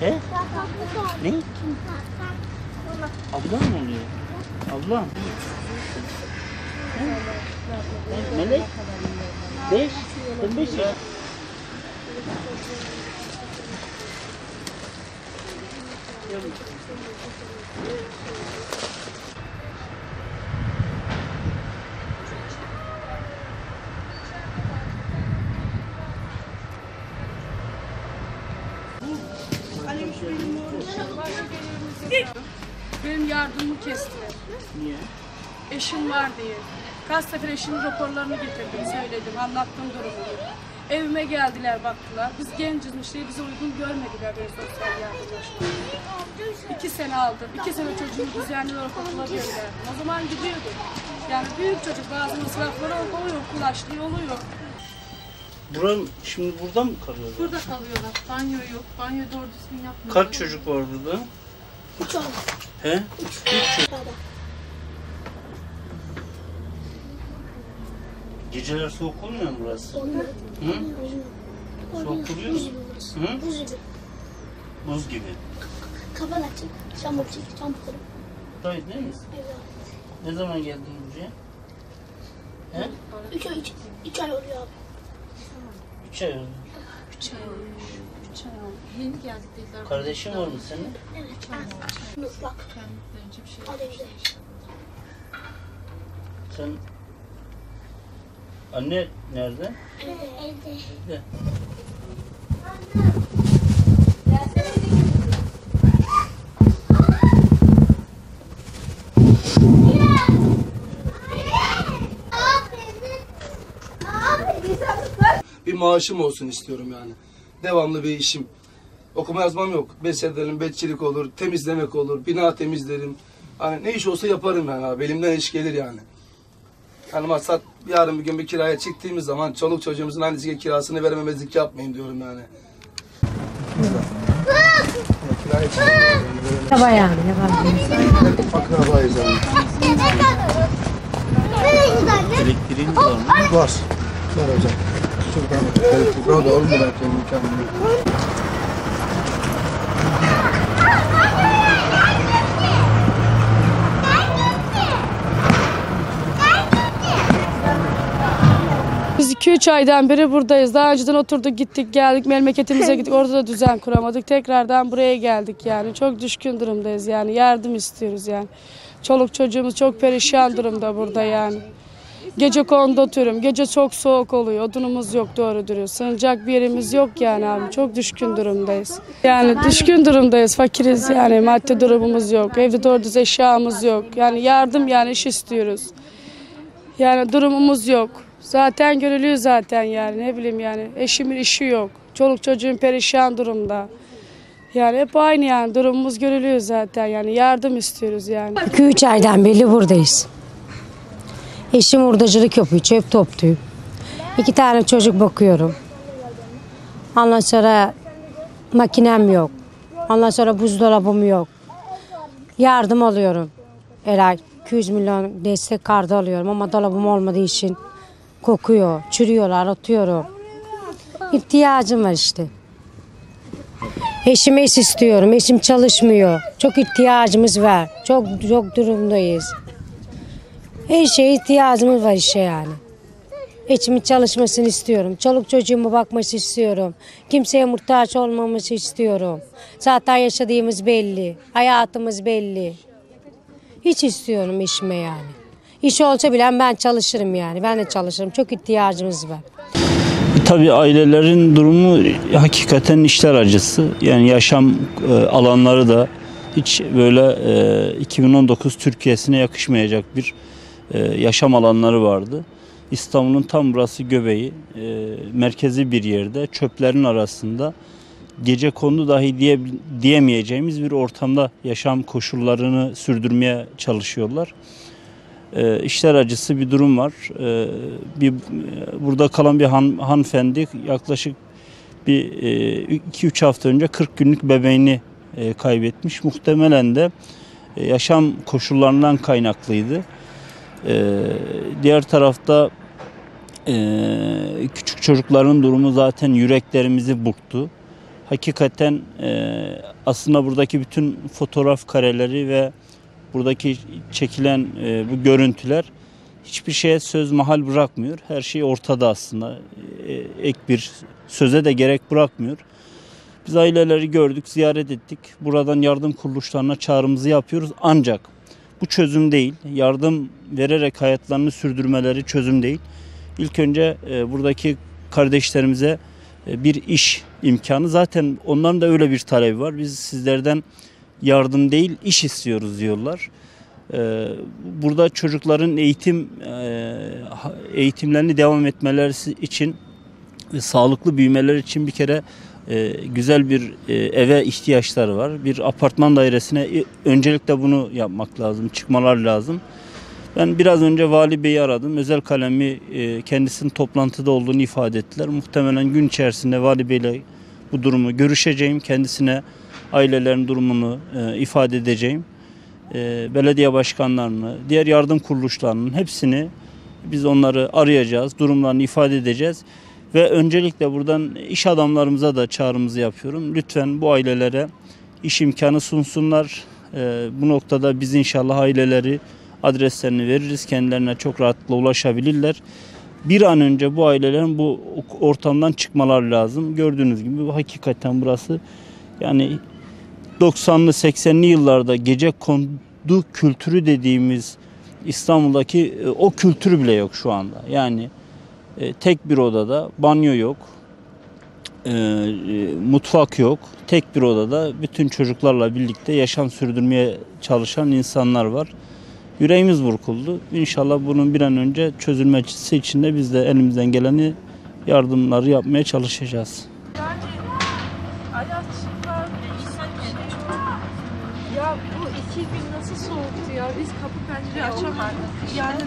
He? Ne? Ablam mı oluyor? Ablam. Melek? 5? 5 yaş. Benim yardımımı kestiler. Niye? Eşim var diye. Kaç sefer eşimin raporlarını getirdim, söyledim, anlattım durumumu. Evime geldiler, baktılar. Biz genciz, bize uygun görmediler böyle sosyal yardımlaşma. 2 sene aldım. 2 sene çocuğumu düzenli olarak okula gönderdim. O zaman gidiyordum. Yani büyük çocuk bazı masrafları oluyor, okul açlığı oluyor. Şimdi burada mı kalıyorlar? Burada kalıyorlar. Banyo yok. Banyo doğru düzgün yapmıyor. Kaç çocuk var burada? 3 oldu. He? 3 çocuk. Geceler soğuk olmuyor mu burası? Olmuyor. Hı? Soğuk oluyor mu? Hı? Buz gibi. Buz gibi. Kapan açık. Şamur çek. Çampurum. Tabii değil mi? Evet. Ne zaman geldin buraya? He? 3 ay oluyor abi. 3 ay oldu. 3 ay olmuş. 3 ay olmuş. Yeni geldik dediler. Kardeşin var mı senin? Evet. Mutlak. Kendilerince bir şey. Hadi güzel. Sen... Anne nerede? Evde. Evde. Bir maaşım olsun istiyorum yani. Devamlı bir işim. Okuma yazmam yok. Beslerim, bekçilik olur, temizlemek olur, bina temizlerim. Hani ne iş olsa yaparım yani abi. Elimden iş gelir yani. Yani maksat yarın bir gün bir kiraya çıktığımız zaman çoluk çocuğumuzun annesiyle kirasını verememezlik yapmayın diyorum yani. Kiraya çıkıyorum. Bayağı Akrabayız yani. Elektriğiniz var mı? Var. Var hocam. Şuradan elektrik. Orada olmuyor belki mükemmel. Biz 2-3 aydan beri buradayız. Daha önceden oturduk, gittik, geldik, memleketimize gittik. Orada da düzen kuramadık. Tekrardan buraya geldik yani. Çok düşkün durumdayız yani. Yardım istiyoruz yani. Çoluk çocuğumuz çok perişan durumda burada yani. Gece konuda oturuyorum. Gece çok soğuk oluyor. Odunumuz yok doğru duruyor. Sığınacak bir yerimiz yok yani abi. Çok düşkün durumdayız. Yani düşkün durumdayız. Fakiriz yani. Maddi durumumuz yok. Evde doğru düz eşyamız yok. Yani yardım yani iş istiyoruz. Yani durumumuz yok. Zaten görülüyor zaten yani ne bileyim yani eşimin işi yok. Çoluk çocuğum perişan durumda. Yani hep aynı yani durumumuz görülüyor zaten yani yardım istiyoruz yani. 2-3 aydan beri buradayız. Eşim hurdacılık yapıyor, çöp topluyor. 2 tane çocuk bakıyorum. Ondan sonra makinem yok. Ondan sonra buzdolabım yok. Yardım alıyorum. Her ay 200 milyon destek kartı alıyorum ama dolabım olmadığı için kokuyor, çürüyorlar, atıyorum. İhtiyacım var işte. Eşime iş istiyorum, eşim çalışmıyor. Çok ihtiyacımız var, çok durumdayız. Her şeye ihtiyacımız var işe yani. Eşimin çalışmasını istiyorum, çoluk çocuğuma bakması istiyorum. Kimseye muhtaç olmaması istiyorum. Zaten yaşadığımız belli, hayatımız belli. Hiç istiyorum eşime yani. İş olsa bile ben çalışırım yani. Ben de çalışırım. Çok ihtiyacımız var. Tabii ailelerin durumu hakikaten işler acısı. Yani yaşam alanları da hiç böyle 2019 Türkiye'sine yakışmayacak bir yaşam alanları vardı. İstanbul'un tam burası göbeği, merkezi bir yerde, çöplerin arasında gecekondu dahi diyemeyeceğimiz bir ortamda yaşam koşullarını sürdürmeye çalışıyorlar. İşler acısı bir durum var. Burada kalan bir hanımefendi yaklaşık bir 2-3 hafta önce 40 günlük bebeğini kaybetmiş. Muhtemelen de yaşam koşullarından kaynaklıydı. Diğer tarafta Küçük çocukların durumu zaten yüreklerimizi burktu. Hakikaten aslında buradaki bütün fotoğraf kareleri ve buradaki çekilen bu görüntüler hiçbir şeye söz mahal bırakmıyor. Her şey ortada aslında. Ek bir söze de gerek bırakmıyor. Biz aileleri gördük, ziyaret ettik. Buradan yardım kuruluşlarına çağrımızı yapıyoruz. Ancak bu çözüm değil. Yardım vererek hayatlarını sürdürmeleri çözüm değil. İlk önce buradaki kardeşlerimize bir iş imkanı. Zaten onların da öyle bir talebi var. Biz sizlerden yardım değil, iş istiyoruz diyorlar. Burada çocukların eğitimlerini devam etmeleri için ve sağlıklı büyümeleri için bir kere güzel bir eve ihtiyaçları var. Bir apartman dairesine öncelikle bunu yapmak lazım, çıkmalar lazım. Ben biraz önce Vali Bey'i aradım. Özel kalemi kendisinin toplantıda olduğunu ifade ettiler. Muhtemelen gün içerisinde Vali Bey'le bu durumu görüşeceğim. Kendisine ailelerin durumunu ifade edeceğim. Belediye başkanlarını, diğer yardım kuruluşlarının hepsini biz onları arayacağız. Durumlarını ifade edeceğiz. Ve öncelikle buradan iş adamlarımıza da çağrımızı yapıyorum. Lütfen bu ailelere iş imkanı sunsunlar. Bu noktada biz inşallah aileleri adreslerini veririz. Kendilerine çok rahatlıkla ulaşabilirler. Bir an önce bu ailelerin bu ortamdan çıkmaları lazım. Gördüğünüz gibi hakikaten burası yani 90'lı 80'li yıllarda gecekondu kültürü dediğimiz İstanbul'daki o kültür bile yok şu anda. Yani tek bir odada banyo yok, mutfak yok. Tek bir odada bütün çocuklarla birlikte yaşam sürdürmeye çalışan insanlar var. Yüreğimiz burkuldu. İnşallah bunun bir an önce çözülmesi için de biz de elimizden geleni yardımları yapmaya çalışacağız. Ya bu 2 gün nasıl soğuktu ya? Biz kapı pencere açamadık. Yani